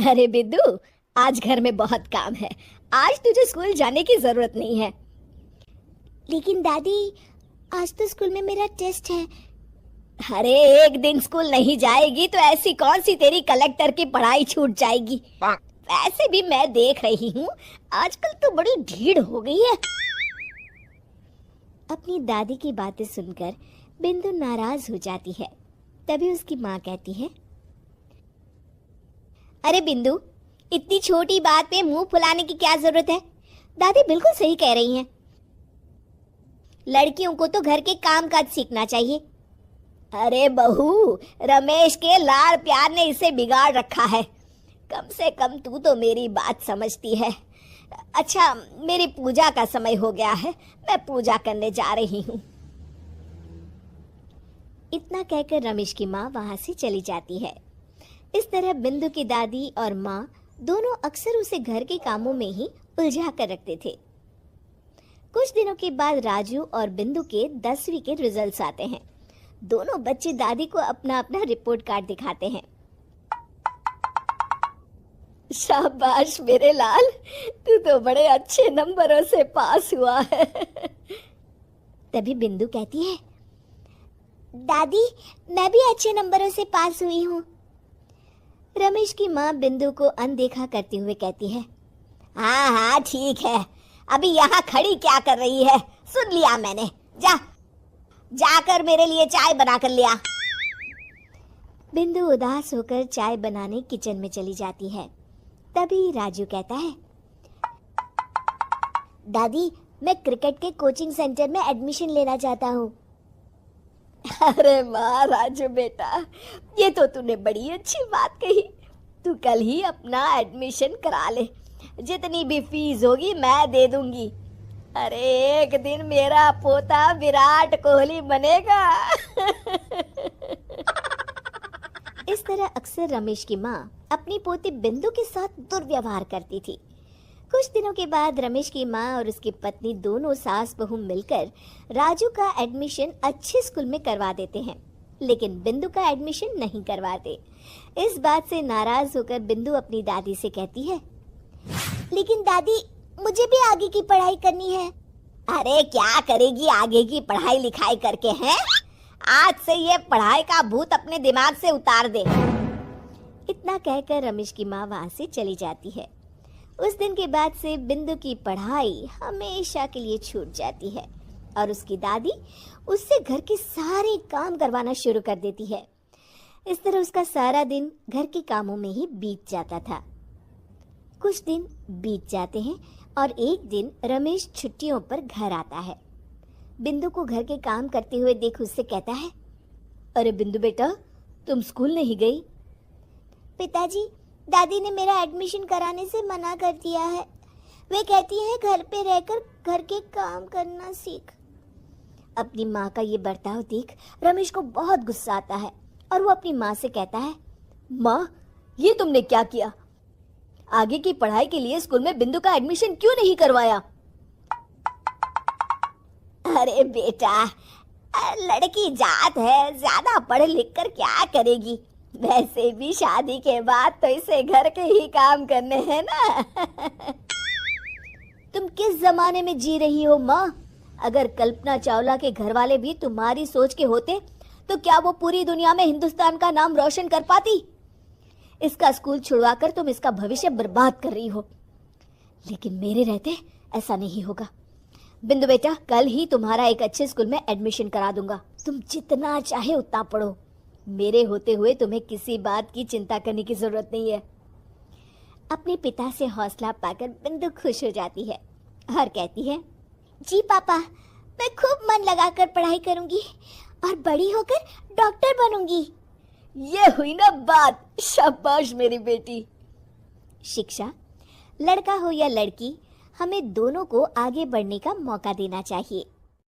अरे बिद्दू, आज घर में बहुत काम है। आज तुझे स्कूल जाने की जरूरत नहीं है। लेकिन दादी, आज तो स्कूल में मेरा टेस्ट है। अरे एक दिन स्कूल नहीं जाएगी तो ऐसी कौन सी तेरी कलेक्टर की पढ़ाई छूट जाएगी। वैसे भी मैं देख रही हूँ आजकल तो बड़ी भीड़ हो गई है। अपनी दादी की बातें सुनकर बिंदु नाराज हो जाती है। तभी उसकी माँ कहती है, अरे बिंदु, इतनी छोटी बात पे मुंह फुलाने की क्या जरूरत है। दादी बिल्कुल सही कह रही हैं। लड़कियों को तो घर के काम काज सीखना चाहिए। अरे बहू, रमेश के लाड़ प्यार ने इसे बिगाड़ रखा है। कम से कम तू तो मेरी बात समझती है। अच्छा, मेरी पूजा का समय हो गया है, मैं पूजा करने जा रही हूँ। इतना कहकर रमेश की माँ वहां से चली जाती है। इस तरह बिंदु की दादी और माँ दोनों अक्सर उसे घर के कामों में ही उलझा कर रखते थे। कुछ दिनों के बाद राजू और बिंदु के 10वीं के रिजल्ट्स आते हैं। दोनों बच्चे दादी को अपना अपना रिपोर्ट कार्ड दिखाते हैं। शाबाश मेरे लाल, तू तो बड़े अच्छे नंबरों से पास हुआ है। तभी बिंदु कहती है, दादी मैं भी अच्छे नंबरों से पास हुई हूँ। रमेश की माँ बिंदु को अनदेखा करते हुए कहती है, हाँ हाँ ठीक है, अभी यहाँ खड़ी क्या कर रही है, सुन लिया मैंने। जाकर मेरे लिए चाय बना कर लिया। बिंदु उदास होकर चाय बनाने किचन में चली जाती है। तभी राजू कहता है, दादी मैं क्रिकेट के कोचिंग सेंटर में एडमिशन लेना चाहता हूँ। अरे वाह राजू बेटा, ये तो तूने बड़ी अच्छी बात कही। तू कल ही अपना एडमिशन करा ले, जितनी भी फीस होगी मैं दे दूंगी। अरे एक दिन मेरा पोता विराट कोहली बनेगा। इस तरह अक्सर रमेश की माँ अपनी पोती बिंदु के साथ दुर्व्यवहार करती थी। कुछ दिनों के बाद रमेश की माँ और उसकी पत्नी दोनों सास बहू मिलकर राजू का एडमिशन अच्छे स्कूल में करवा देते हैं, लेकिन बिंदु का एडमिशन नहीं करवाते। इस बात से नाराज होकर बिंदु अपनी दादी से कहती है, लेकिन दादी मुझे भी आगे की पढ़ाई करनी है। अरे क्या करेगी आगे की पढ़ाई लिखाई करके हैं? आज से ये पढ़ाई का भूत अपने दिमाग से उतार दे। इतना कहकर रमेश की माँ वहां से चली जाती है। उस दिन के बाद से बिंदु की पढ़ाई हमेशा के लिए छूट जाती है और उसकी दादी उससे घर के सारे काम करवाना शुरू कर देती है। इस तरह उसका सारा दिन घर के कामों में ही बीत जाता था। कुछ दिन बीत जाते हैं और एक दिन रमेश छुट्टियों पर घर आता है। बिंदु को घर के काम करते हुए देख उससे कहता है, अरे बिंदु बेटा, तुम स्कूल नहीं गई? पिताजी, दादी ने मेरा एडमिशन कराने से मना कर दिया है। वे कहती है घर पे रहकर घर के काम करना सीख। अपनी माँ का ये बर्ताव देख रमेश को बहुत गुस्सा आता है और वो अपनी माँ से कहता है, माँ ये तुमने क्या किया? आगे की पढ़ाई के लिए स्कूल में बिंदु का एडमिशन क्यों नहीं करवाया? अरे बेटा, लड़की जात है, ज्यादा पढ़ लिख कर क्या करेगी? वैसे भी शादी के बाद तो इसे घर के ही काम करने हैं ना। तुम किस जमाने में जी रही हो माँ? अगर कल्पना चावला के घर वाले भी तुम्हारी सोच के होते तो क्या वो पूरी दुनिया में हिंदुस्तान का नाम रोशन कर पाती? इसका स्कूल छुड़वाकर तुम इसका भविष्य बर्बाद कर रही हो, लेकिन मेरे रहते ऐसा नहीं होगा। बिंदु बेटा, कल ही तुम्हारा एक अच्छे स्कूल में एडमिशन करा दूंगा। तुम जितना चाहे उतना पढ़ो। मेरे होते हुए तुम्हें किसी बात की चिंता करने की जरूरत नहीं है। अपने पिता से हौसला पाकर बिंदु खुश हो जाती है और कहती है, जी पापा, मैं खूब मन लगाकर पढ़ाई करूंगी और बड़ी होकर डॉक्टर बनूंगी। ये हुई ना बात, शाबाश मेरी बेटी। शिक्षा, लड़का हो या लड़की, हमें दोनों को आगे बढ़ने का मौका देना चाहिए।